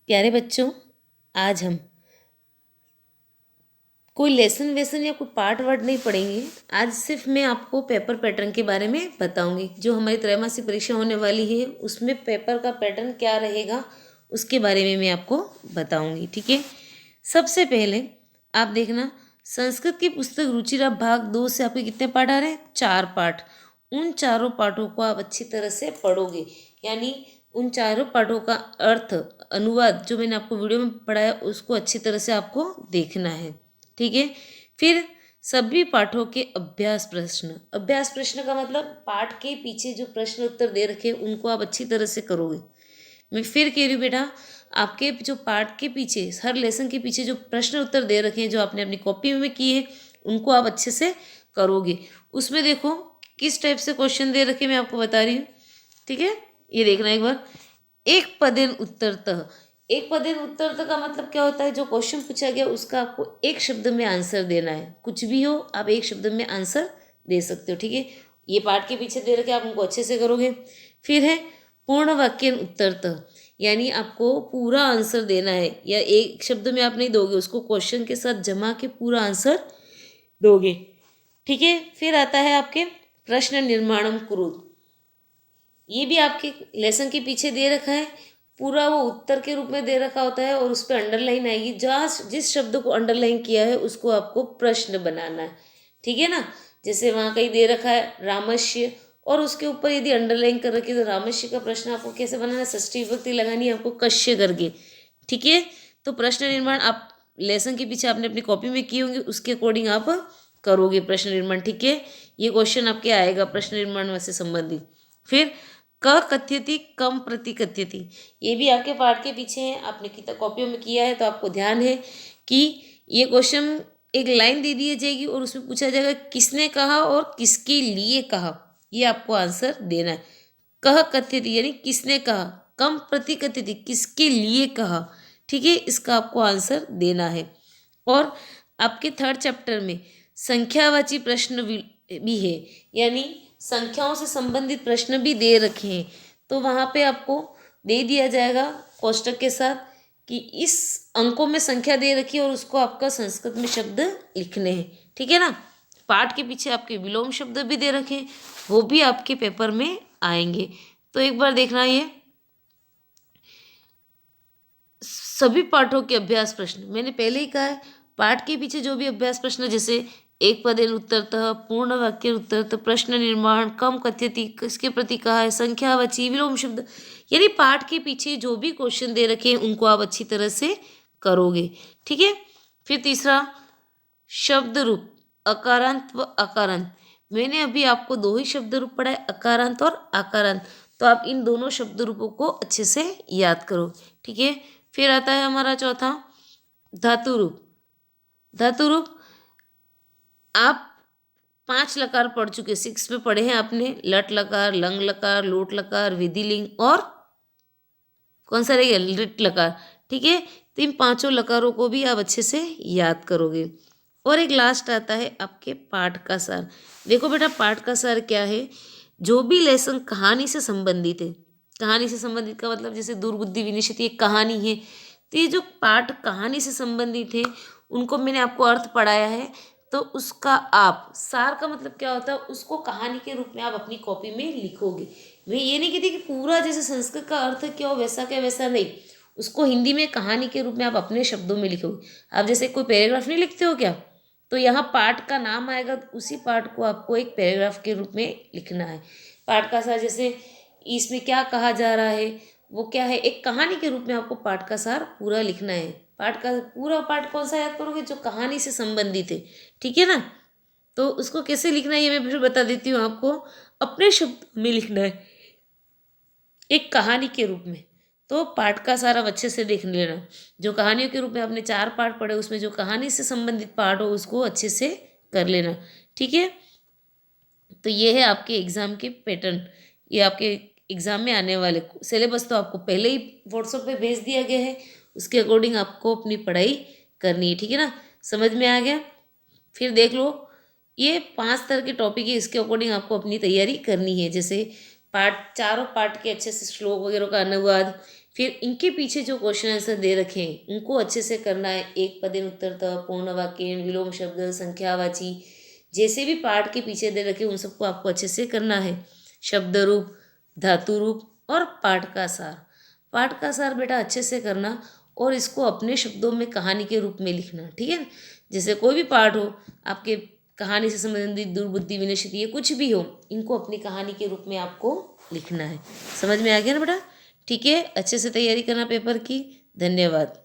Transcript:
प्यारे बच्चों, आज हम कोई लेसन वेसन या कोई पार्ट वर्ड नहीं पढ़ेंगे। आज सिर्फ मैं आपको पेपर पैटर्न के बारे में बताऊंगी। जो हमारी त्रैमासिक परीक्षा होने वाली है उसमें पेपर का पैटर्न क्या रहेगा उसके बारे में मैं आपको बताऊंगी। ठीक है, सबसे पहले आप देखना, संस्कृत की पुस्तक रुचिरा भाग 2 से आपके कितने पार्ट आ रहे हैं? 4 पार्ट। उन चारों पाठों को आप अच्छी तरह से पढ़ोगे, यानी उन चारों पाठों का अर्थ, अनुवाद जो मैंने आपको वीडियो में पढ़ाया उसको अच्छी तरह से आपको देखना है। ठीक है, फिर सभी पाठों के अभ्यास प्रश्न। अभ्यास प्रश्न का मतलब पाठ के पीछे जो प्रश्न उत्तर दे रखे उनको आप अच्छी तरह से करोगे। मैं फिर कह रही हूँ बेटा, आपके जो पाठ के पीछे, हर लेसन के पीछे जो प्रश्न उत्तर दे रखे हैं जो आपने अपनी कॉपी में किए उनको आप अच्छे से करोगे। उसमें देखो किस टाइप से क्वेश्चन दे रखे मैं आपको बता रही हूँ। ठीक है, ये देखना एक बार। एक पदेन उत्तरतः। एक पदेन उत्तरतः का मतलब क्या होता है? जो क्वेश्चन पूछा गया उसका आपको एक शब्द में आंसर देना है। कुछ भी हो आप एक शब्द में आंसर दे सकते हो। ठीक है, ये पाठ के पीछे दे रखे आप उनको अच्छे से करोगे। फिर है पूर्ण वाक्य उत्तरतः, यानी आपको पूरा आंसर देना है, या एक शब्द में आप नहीं दोगे, उसको क्वेश्चन के साथ जमा के पूरा आंसर दोगे। ठीक है, फिर आता है आपके प्रश्न निर्माणम कुरु। ये भी आपके लेसन के पीछे दे रखा है, पूरा वो उत्तर के रूप में दे रखा होता है और उस पर अंडरलाइन आएगी। जहाँ जिस शब्द को अंडरलाइन किया है उसको आपको प्रश्न बनाना है। ठीक है ना, जैसे वहाँ कहीं दे रखा है रामस्य और उसके ऊपर यदि अंडरलाइन कर रखी है तो रामस्य का प्रश्न आपको कैसे बनाना है? षष्ठी विभक्ति लगानी है आपको कश्य करके। ठीक है, तो प्रश्न निर्माण आप लेसन के पीछे आपने अपनी कॉपी में किए होंगे, उसके अकॉर्डिंग आप करोगे प्रश्न निर्माण। ठीक है, ये क्वेश्चन आपके आएगा प्रश्न निर्माण से संबंधित। फिर क कथ्यति कम प्रति कथ्यति, ये भी आपके पाठ के पीछे है, आपने किताब कॉपियों में किया है तो आपको ध्यान है कि ये क्वेश्चन एक लाइन दे दी जाएगी और उसमें पूछा जाएगा किसने कहा और किसके लिए कहा, ये आपको आंसर देना है। कह कथ्यति यानी किसने कहा, कम प्रति कथ्यति किसके लिए कहा। ठीक है, इसका आपको आंसर देना है। और आपके 3rd चैप्टर में संख्यावाची प्रश्न भी है, यानी संख्याओं से संबंधित प्रश्न भी दे रखे हैं। तो वहाँ पे आपको दे दिया जाएगा कोष्टक के साथ कि इस अंकों में संख्या दे रखी है और उसको आपका संस्कृत में शब्द लिखने हैं। ठीक है ना, पाठ के पीछे आपके विलोम शब्द भी दे रखे हैं, वो भी आपके पेपर में आएंगे। तो एक बार देखना, ये सभी पाठों के अभ्यास प्रश्न मैंने पहले ही कहा है। पाठ के पीछे जो भी अभ्यास प्रश्न, जैसे एक पदेन उत्तरतः, पूर्ण वाक्य उत्तरतः, प्रश्न निर्माण, कम कथ्यति, किसके प्रति कहा है, संख्यावाची, विलोम शब्द, यानी पाठ के पीछे जो भी क्वेश्चन दे रखे हैं उनको आप अच्छी तरह से करोगे। ठीक है, फिर तीसरा शब्द रूप, अकारांत व अकारांत। मैंने अभी आपको 2 ही शब्द रूप पढ़ाए, अकारांत और आकारांत, तो आप इन दोनों शब्द रूपों को अच्छे से याद करो। ठीक है, फिर आता है हमारा चौथा धातु रूप। धातु रूप आप 5 लकार पढ़ चुके, 6 में पढ़े हैं आपने, लट लकार, लंग लकार, लोट लकार, विधिलिंग और कौन सा रहेगा? लिट लकार। ठीक है, तो इन 5 लकारों को भी आप अच्छे से याद करोगे। और एक लास्ट आता है आपके पाठ का सार। देखो बेटा, पाठ का सार क्या है? जो भी लेसन कहानी से संबंधित है, कहानी से संबंधित का मतलब जैसे दुर्बुद्धि विनिशति एक कहानी है, तो ये जो पाठ कहानी से संबंधित है उनको मैंने आपको अर्थ पढ़ाया है, तो उसका आप सार का मतलब क्या होता है, उसको कहानी के रूप में आप अपनी कॉपी में लिखोगे। मैं ये नहीं कहती कि पूरा जैसे संस्कृत का अर्थ क्या हो वैसा क्या वैसा नहीं, उसको हिंदी में कहानी के रूप में आप अपने शब्दों में लिखोगे। आप जैसे कोई पैराग्राफ नहीं लिखते हो क्या, तो यहाँ पाठ का नाम आएगा, उसी पाठ को आपको एक पैराग्राफ के रूप में लिखना है। पाठ का सार जैसे इसमें क्या कहा जा रहा है वो क्या है, एक कहानी के रूप में आपको पाठ का सार पूरा लिखना है। पाठ का पूरा पाठ कौन सा याद करोगे? जो कहानी से संबंधित है। ठीक है ना, तो उसको कैसे लिखना है ये मैं फिर बता देती हूँ आपको। अपने शब्द में लिखना है एक कहानी के रूप में। तो पाठ का सारा अच्छे से देख लेना, जो कहानियों के रूप में आपने 4 पाठ पढ़े उसमें जो कहानी से संबंधित पाठ हो उसको अच्छे से कर लेना। ठीक है, तो ये है आपके एग्ज़ाम के पैटर्न, ये आपके एग्ज़ाम में आने वाले सिलेबस तो आपको पहले ही व्हाट्सएप पे भेज दिया गया है, उसके अकॉर्डिंग आपको अपनी पढ़ाई करनी है। ठीक है ना, समझ में आ गया? फिर देख लो, ये 5 तरह के टॉपिक है, इसके अकॉर्डिंग आपको अपनी तैयारी करनी है। जैसे पार्ट, चारों पार्ट के अच्छे से श्लोक वगैरह का अनुवाद, फिर इनके पीछे जो क्वेश्चन आंसर दे रखे हैं उनको अच्छे से करना है। एक पदेन उत्तरतः, पूर्ण वाक्य, विलोम शब्द, संख्यावाची, जैसे भी पाठ के पीछे दे रखे उन सबको आपको अच्छे से करना है। शब्द रूप, धातु रूप और पाठ का सार। पाठ का सार बेटा अच्छे से करना और इसको अपने शब्दों में कहानी के रूप में लिखना, ठीक है। जैसे कोई भी पाठ हो आपके, कहानी से संबंधित, दुर्बुद्धि, विनश्यति, ये कुछ भी हो, इनको अपनी कहानी के रूप में आपको लिखना है। समझ में आ गया ना बेटा? ठीक है, अच्छे से तैयारी करना पेपर की। धन्यवाद।